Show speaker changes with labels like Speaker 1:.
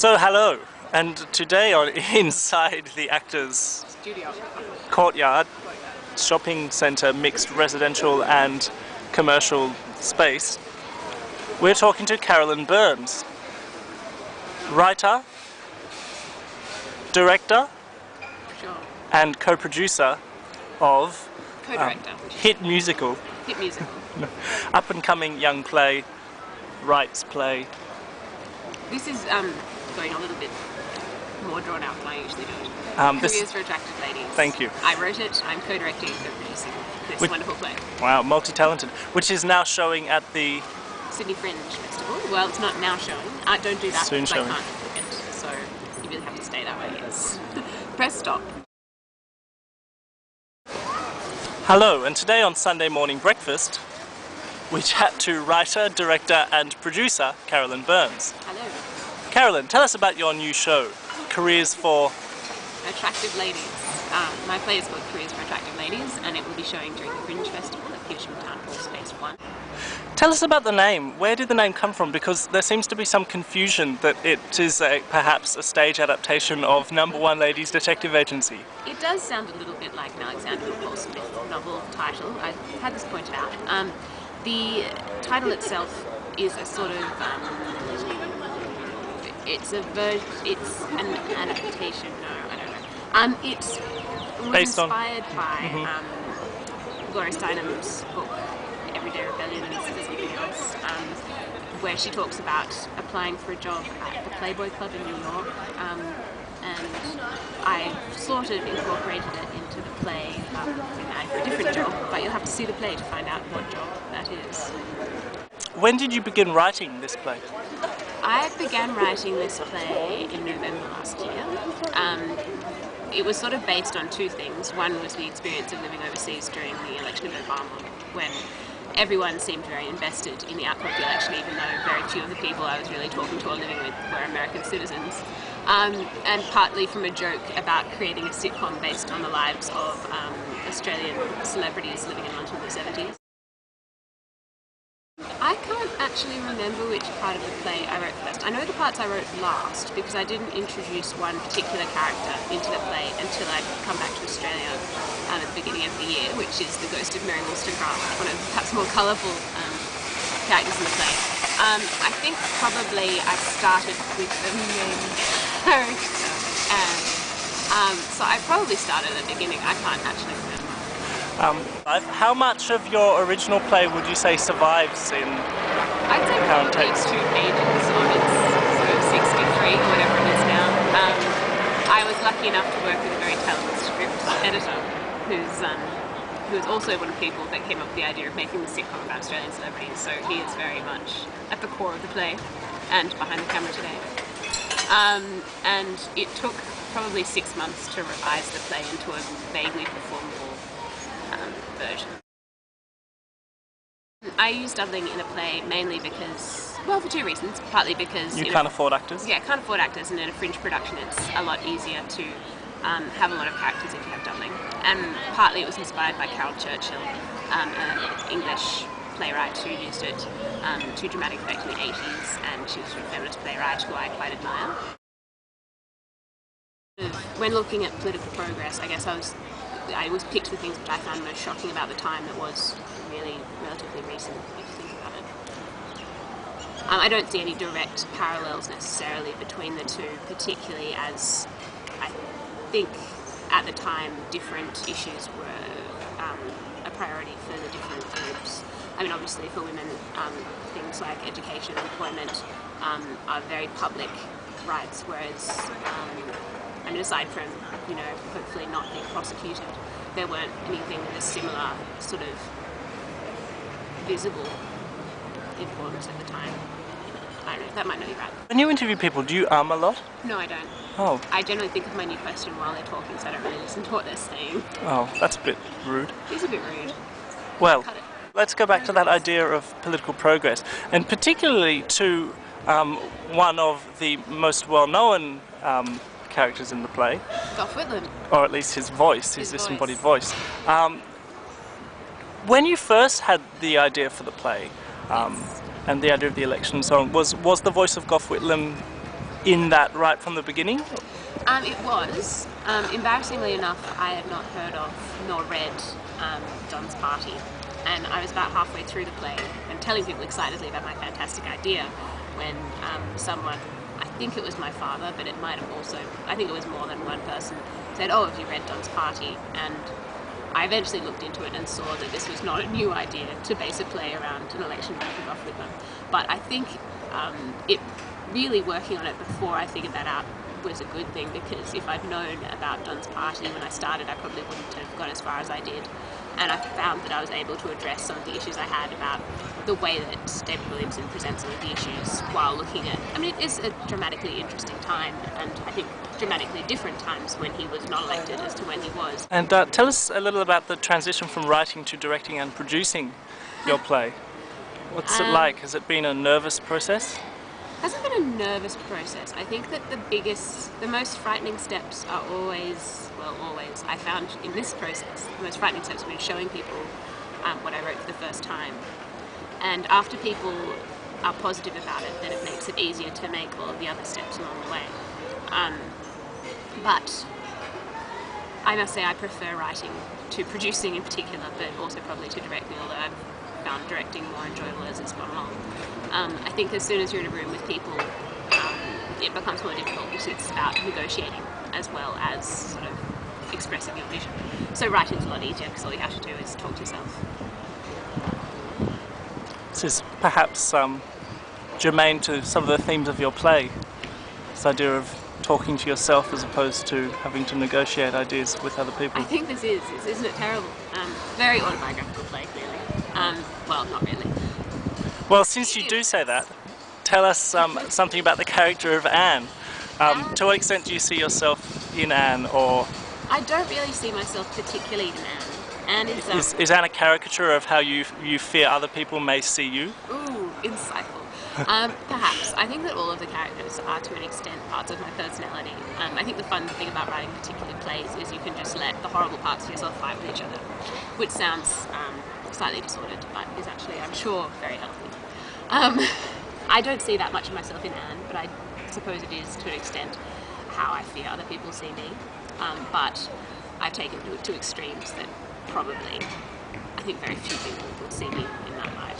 Speaker 1: So hello, and today on inside the Actors
Speaker 2: Studio.
Speaker 1: Courtyard shopping centre, mixed residential and commercial space, we're talking to Carolyn Burns, writer, director,
Speaker 2: Sure.
Speaker 1: and co-producer of
Speaker 2: Co-director.
Speaker 1: hit musical,
Speaker 2: Hit musical.
Speaker 1: up and coming young play, writes play.
Speaker 2: This is going a little bit more drawn out than I usually do.
Speaker 1: This-
Speaker 2: Careers for Attractive Ladies.
Speaker 1: Thank you.
Speaker 2: I wrote it, I'm co-directing and co-producing this wonderful play.
Speaker 1: Wow, multi-talented, which is now showing at the
Speaker 2: Sydney Fringe Festival. Well, it's not now showing. Don't do that
Speaker 1: Soon
Speaker 2: because
Speaker 1: showing.
Speaker 2: I can't book it. So you really have to stay that way, yes. Press stop.
Speaker 1: Hello, and today on Sunday Morning Breakfast, we chat to writer, director and producer Carolyn Burns.
Speaker 2: Hello.
Speaker 1: Carolyn, tell us about your new show, Careers for...
Speaker 2: Attractive Ladies. My play is called Careers for Attractive Ladies, and it will be showing during the Fringe Festival at Petersham Town Hall Space 1.
Speaker 1: Tell us about the name. Where did the name come from? Because there seems to be some confusion that it is perhaps a stage adaptation of Number One Ladies Detective Agency.
Speaker 2: It does sound a little bit like an Alexander McCall Smith novel title. I've had this pointed out. The title itself is a sort of it's an adaptation. No, I don't know. It was
Speaker 1: Based on-
Speaker 2: inspired by Gloria Steinem's book Everyday Rebellion and something else, where she talks about applying for a job at the Playboy Club in New York, and I sort of incorporated it into the play for a different job, but you'll have to see the play to find out what job that is.
Speaker 1: When did you begin writing this play?
Speaker 2: I began writing this play in November last year. It was sort of based on two things. One was the experience of living overseas during the election of Obama, when everyone seemed very invested in the outcome of the election, even though very few of the people I was really talking to or living with were American citizens. And partly from a joke about creating a sitcom based on the lives of Australian celebrities living in London in the 70s. I can't actually remember which part of the play I wrote first. I know the parts I wrote last because I didn't introduce one particular character into the play until I'd come back to Australia at the beginning of the year, which is the ghost of Mary Wollstonecraft, one of perhaps more colourful characters in the play. I think probably I started with the main character, and so I probably started at the beginning. I can't actually remember.
Speaker 1: How much of your original play would you say survives in
Speaker 2: I'd say
Speaker 1: current
Speaker 2: probably
Speaker 1: text?
Speaker 2: 2 pages of its sort of 63, whatever it is now. I was lucky enough to work with a very talented script editor who is also one of the people that came up with the idea of making the sitcom about Australian celebrities, so he is very much at the core of the play and behind the camera today. And it took probably 6 months to revise the play into a vaguely performable version. I used doubling in a play mainly because, well, for two reasons. Partly because
Speaker 1: You can't afford actors?
Speaker 2: Yeah, can't afford actors, and in a fringe production it's a lot easier to have a lot of characters if you have doubling. And partly it was inspired by Carol Churchill, an English playwright who used it to dramatic effect in the 80s, and she was a feminist playwright who I quite admire. When looking at political progress, I guess I was picked the things which I found most shocking about the time that was really relatively recent, if you think about it. I don't see any direct parallels necessarily between the two, particularly as I think at the time different issues were a priority for the different groups. I mean, obviously for women, things like education and employment are very public rights, whereas I mean, aside from, you know, hopefully not being prosecuted, there weren't anything with a similar sort of visible importance at the time. I don't know, that might not be right.
Speaker 1: When you interview people, do you a lot?
Speaker 2: No, I don't.
Speaker 1: Oh.
Speaker 2: I generally think of my new question while they're talking, so I don't really listen to what they're saying.
Speaker 1: Oh, that's a bit rude.
Speaker 2: It's a bit rude.
Speaker 1: Well,
Speaker 2: Cut it.
Speaker 1: let's go back to that idea of political progress, and particularly to one of the most well-known characters in the play,
Speaker 2: Gough Whitlam.
Speaker 1: or at least his voice, his
Speaker 2: His
Speaker 1: disembodied voice. When you first had the idea for the play, and the idea of the election song, was the voice of Gough Whitlam in that right from the beginning?
Speaker 2: It was. Embarrassingly enough, I had not heard of nor read Don's Party, and I was about halfway through the play and telling people excitedly about my fantastic idea when someone, I think it was my father, but it might have also, I think it was more than one person, said, "Oh, have you read Don's Party?" And I eventually looked into it and saw that this was not a new idea to base a play around an election kick off with them. But I think it really working on it before I figured that out was a good thing, because if I'd known about Don's Party when I started, I probably wouldn't have gone as far as I did. And I found that I was able to address some of the issues I had about the way that David Williamson presents some of the issues while looking at, I mean, it is a dramatically interesting time, and I think dramatically different times when he was not elected as to when he was.
Speaker 1: And tell us a little about the transition from writing to directing and producing your play. What's it like? Has it been a nervous process?
Speaker 2: Hasn't been a nervous process. I think that the most frightening steps are always, I found in this process, the most frightening steps have been showing people what I wrote for the first time. And after people are positive about it, then it makes it easier to make all of the other steps along the way. But I must say I prefer writing to producing in particular, but also probably to directing, although I've found directing more enjoyable as it's gone along. I think as soon as you're in a room with people, it becomes more difficult because it's about negotiating as well as sort of expressing your vision. So writing's a lot easier because all you have to do is talk to yourself.
Speaker 1: This is perhaps germane to some of the themes of your play, this idea of talking to yourself as opposed to having to negotiate ideas with other people.
Speaker 2: I think this isn't it terrible? Very autobiographical play, clearly. Well, not really.
Speaker 1: Well, since you do say that, tell us something about the character of Anne. To what extent do you see yourself in Anne, or...
Speaker 2: I don't really see myself particularly in Anne. Anne
Speaker 1: is Anne a caricature of how you fear other people may see you?
Speaker 2: Ooh, insightful. Perhaps. I think that all of the characters are, to an extent, parts of my personality. I think the fun thing about writing particular plays is you can just let the horrible parts of yourself fight with each other, which sounds slightly disordered, but is actually, I'm sure, very healthy. I don't see that much of myself in Anne, but I suppose it is, to an extent, how I fear other people see me. But I've taken it to extremes that probably, I think very few people would see me in that light.